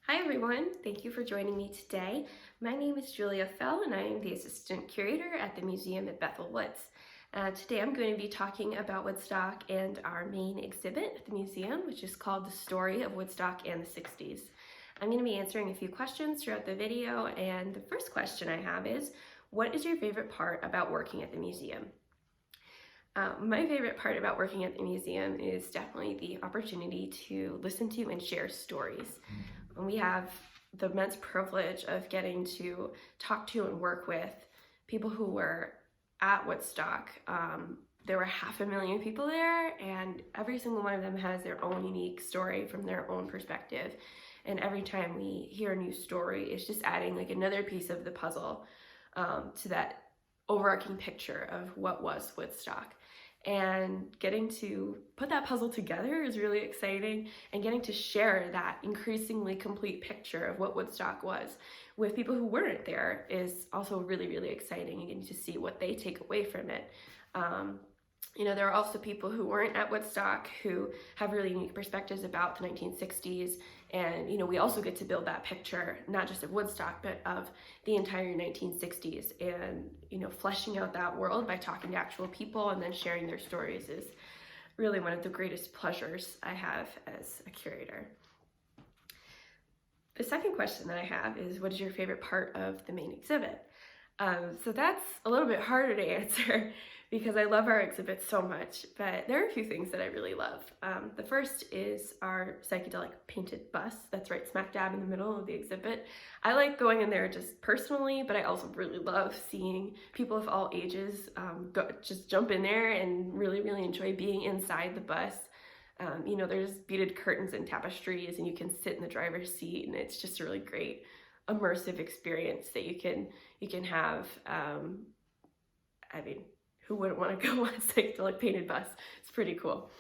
Hi everyone, thank you for joining me today. My name is Julia Fell and I am the Assistant Curator at the Museum at Bethel Woods. Today I'm going to be talking about Woodstock and our main exhibit at the museum, which is called The Story of Woodstock and the 60s. I'm going to be answering a few questions throughout the video, and the first question I have is, what is your favorite part about working at the museum? My favorite part about working at the museum is definitely the opportunity to listen to and share stories. We have the immense privilege of getting to talk to and work with people who were at Woodstock. There were 500,000 people there, and every single one of them has their own unique story from their own perspective. And every time we hear a new story, it's just adding like another piece of the puzzle to that overarching picture of what was Woodstock. And getting to put that puzzle together is really exciting, and getting to share that increasingly complete picture of what Woodstock was with people who weren't there is also really, really exciting, and getting to see what they take away from it. There are also people who weren't at Woodstock who have really unique perspectives about the 1960s, and we also get to build that picture not just of Woodstock but of the entire 1960s, and fleshing out that world by talking to actual people and then sharing their stories is really one of the greatest pleasures I have as a curator. The second question that I have is, what is your favorite part of the main exhibit? So that's a little bit harder to answer because I love our exhibit so much, but there are a few things that I really love. The first is our psychedelic painted bus that's right smack dab in the middle of the exhibit. I like going in there just personally, but I also really love seeing people of all ages just jump in there and really, really enjoy being inside the bus. There's beaded curtains and tapestries, and you can sit in the driver's seat, and it's just a really great immersive experience that you can have. Who wouldn't want to go on a psychedelic painted bus? It's pretty cool.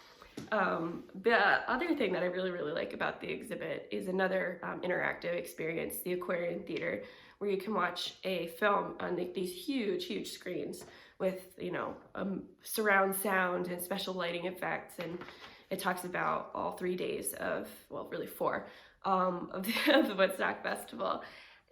The other thing that I really, really like about the exhibit is another interactive experience, the Aquarium Theater, where you can watch a film on these huge, huge screens with surround sound and special lighting effects, and it talks about all 3 days of, well, really 4, of the Woodstock Festival.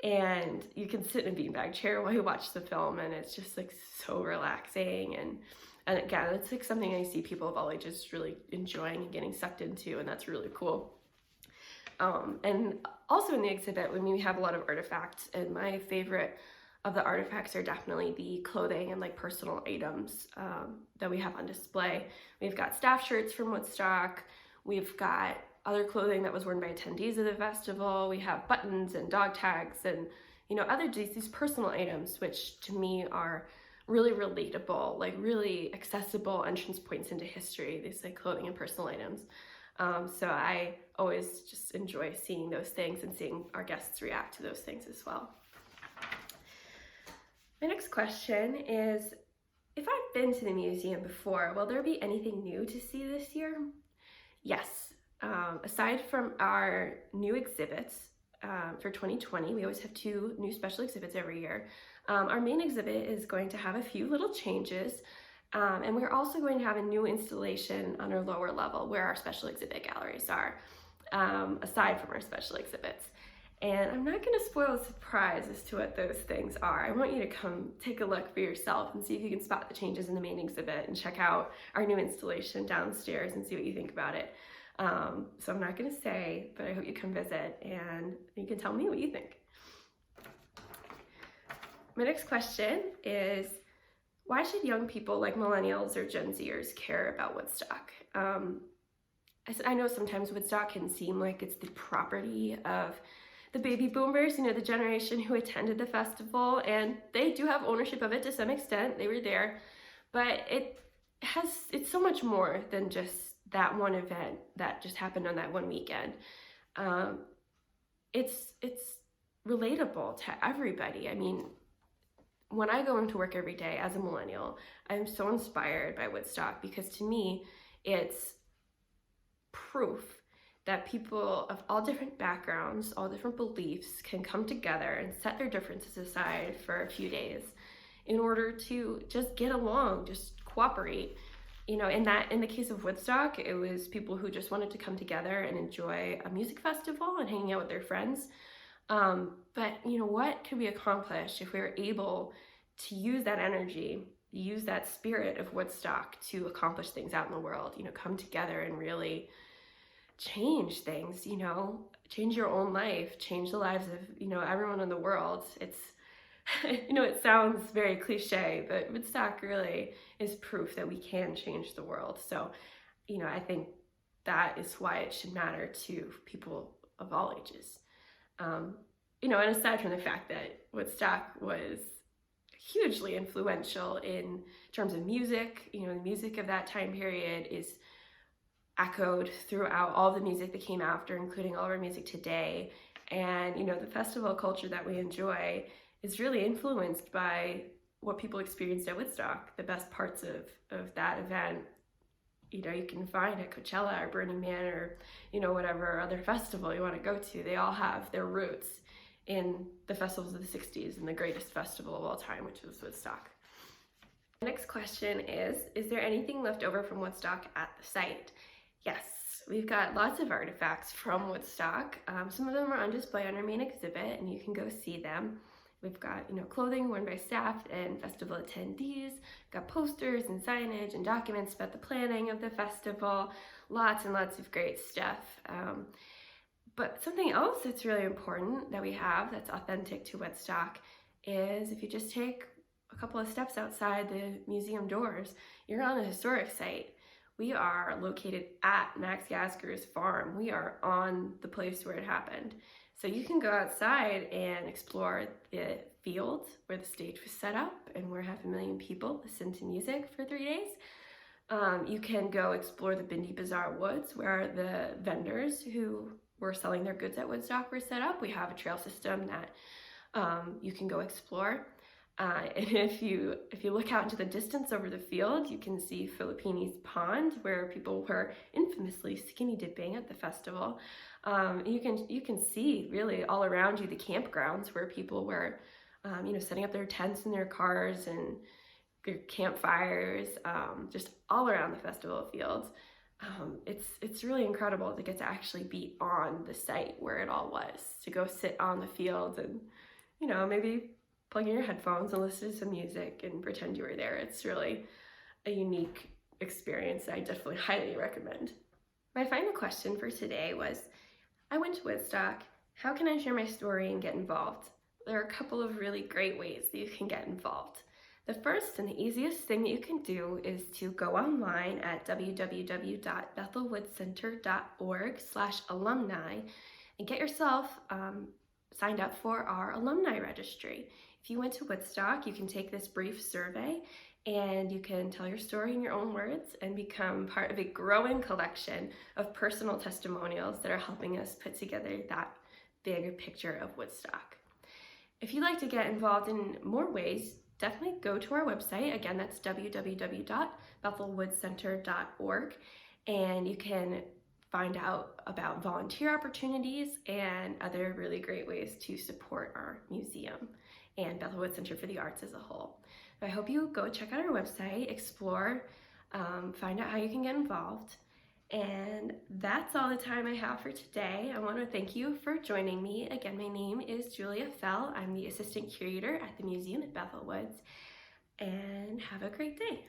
And you can sit in a beanbag chair while you watch the film, and it's just like so relaxing. And again, it's like something I see people of all ages really enjoying and getting sucked into, and that's really cool. And also in the exhibit, we have a lot of artifacts, and my favorite of the artifacts are definitely the clothing and like personal items that we have on display. We've got staff shirts from Woodstock. We've got other clothing that was worn by attendees of the festival. We have buttons and dog tags and these personal items, which to me are really relatable, like really accessible entrance points into history, these like clothing and personal items. So I always just enjoy seeing those things and seeing our guests react to those things as well. My next question is, if I've been to the museum before, will there be anything new to see this year? Yes. Aside from our new exhibits for 2020, we always have 2 new special exhibits every year. Our main exhibit is going to have a few little changes, and we're also going to have a new installation on our lower level where our special exhibit galleries are, aside from our special exhibits. And I'm not going to spoil the surprise as to what those things are. I want you to come take a look for yourself and see if you can spot the changes in the main exhibit and check out our new installation downstairs and see what you think about it. So I'm not going to say, but I hope you come visit and you can tell me what you think. My next question is, why should young people like millennials or Gen Zers care about Woodstock? I know sometimes Woodstock can seem like it's the property of the baby boomers, the generation who attended the festival, and they do have ownership of it to some extent. They were there, but it's so much more than just that one event that just happened on that one weekend. It's relatable to everybody. When I go into work every day as a millennial, I'm so inspired by Woodstock because to me, it's proof that people of all different backgrounds, all different beliefs can come together and set their differences aside for a few days in order to just get along, just cooperate. In the case of Woodstock, it was people who just wanted to come together and enjoy a music festival and hanging out with their friends. But what could be accomplished if we were able to use that energy, use that spirit of Woodstock to accomplish things out in the world, come together and really change things, change your own life, change the lives of, everyone in the world. It's, it sounds very cliche, but Woodstock really is proof that we can change the world. So, I think that is why it should matter to people of all ages. And aside from the fact that Woodstock was hugely influential in terms of music, the music of that time period is echoed throughout all the music that came after, including all of our music today. And, the festival culture that we enjoy is really influenced by what people experienced at Woodstock. The best parts of that event, you can find at Coachella or Burning Man or, whatever other festival you want to go to. They all have their roots in the festivals of the 60s and the greatest festival of all time, which was Woodstock. The next question is there anything left over from Woodstock at the site? Yes, we've got lots of artifacts from Woodstock. Some of them are on display on our main exhibit, and you can go see them. We've got, clothing worn by staff and festival attendees. We've got posters and signage and documents about the planning of the festival. Lots and lots of great stuff. But something else that's really important that we have that's authentic to Woodstock is if you just take a couple of steps outside the museum doors, you're on a historic site. We are located at Max Yasgur's farm. We are on the place where it happened. So you can go outside and explore the field where the stage was set up and where 500,000 people listened to music for 3 days. You can go explore the Bindi Bazaar Woods where the vendors who were selling their goods at Woodstock were set up. We have a trail system that you can go explore. And if you look out into the distance over the field, you can see Filippini's Pond, where people were infamously skinny dipping at the festival. You can see really all around you the campgrounds where people were, setting up their tents in their cars and their campfires, just all around the festival fields. It's really incredible to get to actually be on the site where it all was, to go sit on the field and, maybe plug in your headphones and listen to some music and pretend you were there. It's really a unique experience I definitely highly recommend. My final question for today was, I went to Woodstock. How can I share my story and get involved? There are a couple of really great ways that you can get involved. The first and the easiest thing that you can do is to go online at www.bethelwoodcenter.org/alumni and get yourself signed up for our alumni registry. If you went to Woodstock, you can take this brief survey and you can tell your story in your own words and become part of a growing collection of personal testimonials that are helping us put together that bigger picture of Woodstock. If you'd like to get involved in more ways, definitely go to our website. Again, that's www.bethelwoodcenter.org, and you can find out about volunteer opportunities and other really great ways to support our museum and Bethel Wood Center for the Arts as a whole. So I hope you go check out our website, explore, find out how you can get involved. And that's all the time I have for today. I want to thank you for joining me. Again, my name is Julia Fell. I'm the Assistant Curator at the Museum at Bethel Woods. And have a great day.